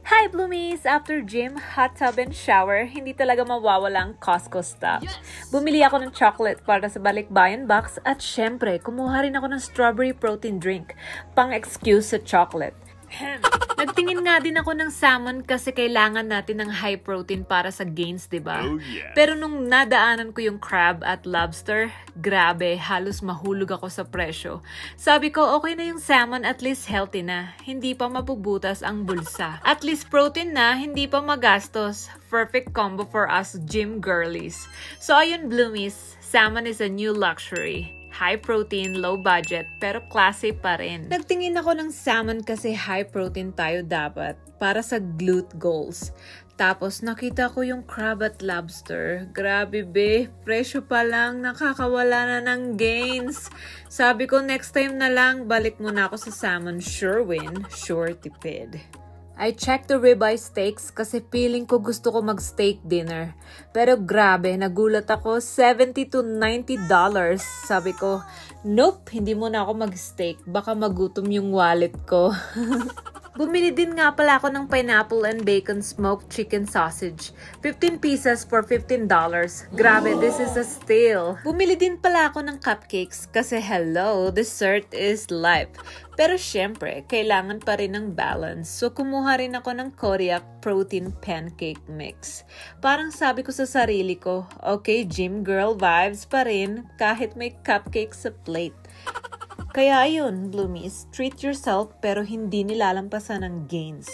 Hi Bloomies! After gym, hot tub, and shower, hindi talaga mawawala ang Costco stuff. Bumili ako ng chocolate para sa balikbayan box at syempre, kumuha rin ako ng strawberry protein drink, pang-excuse sa chocolate. Nagtingin nga din ako ng salmon kasi kailangan natin ng high protein para sa gains, diba? Oh, yeah. Pero nung nadaanan ko yung crab at lobster, grabe, halos mahulog ako sa presyo. Sabi ko, okay na yung salmon, at least healthy na. Hindi pa mabubutas ang bulsa. At least protein na, hindi pa magastos. Perfect combo for us gym girlies. So ayun, Bloomies, salmon is a new luxury. High protein, low budget, pero classy pa rin. Nagtingin ako ng salmon kasi high protein tayo dapat para sa glute goals. Tapos nakita ko yung crab at lobster. Grabe be, presyo pa lang, nakakawala na ng gains. Sabi ko next time na lang, balik muna ako sa salmon. Sure win, sure tipid. I checked the ribeye steaks kasi feeling ko gusto ko mag-steak dinner. Pero grabe, nagulat ako, $70 to $90. Sabi ko, nope, hindi muna ako mag-steak. Baka magutom yung wallet ko. Bumili din nga pala ako ng pineapple and bacon smoked chicken sausage. 15 pieces for $15. Grabe, this is a steal. Bumili din pala ako ng cupcakes kasi hello, dessert is life. Pero syempre, kailangan pa rin ng balance. So kumuha rin ako ng Kodiak protein pancake mix. Parang sabi ko sa sarili ko, okay, gym girl vibes pa rin kahit may cupcake sa plate. Kaya ayun, Bloomies, treat yourself pero hindi nilalampasan ng gains.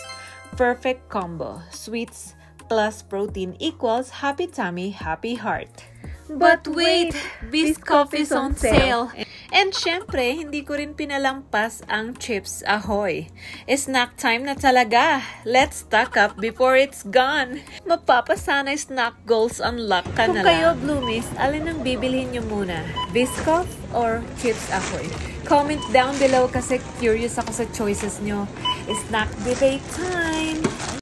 Perfect combo. Sweets plus protein equals happy tummy, happy heart. But wait! Biscoff is on sale! And syempre, hindi ko rin pinalampas ang Chips Ahoy. Snack time na talaga! Let's stock up before it's gone! Mapapasanay snack goals unlock ka na lang. Kung kayo, Bloomies, alin ang bibilhin nyo muna? Biscoff or Chips Ahoy? Comment down below kasi curious ako sa choices nyo. Snack debate time!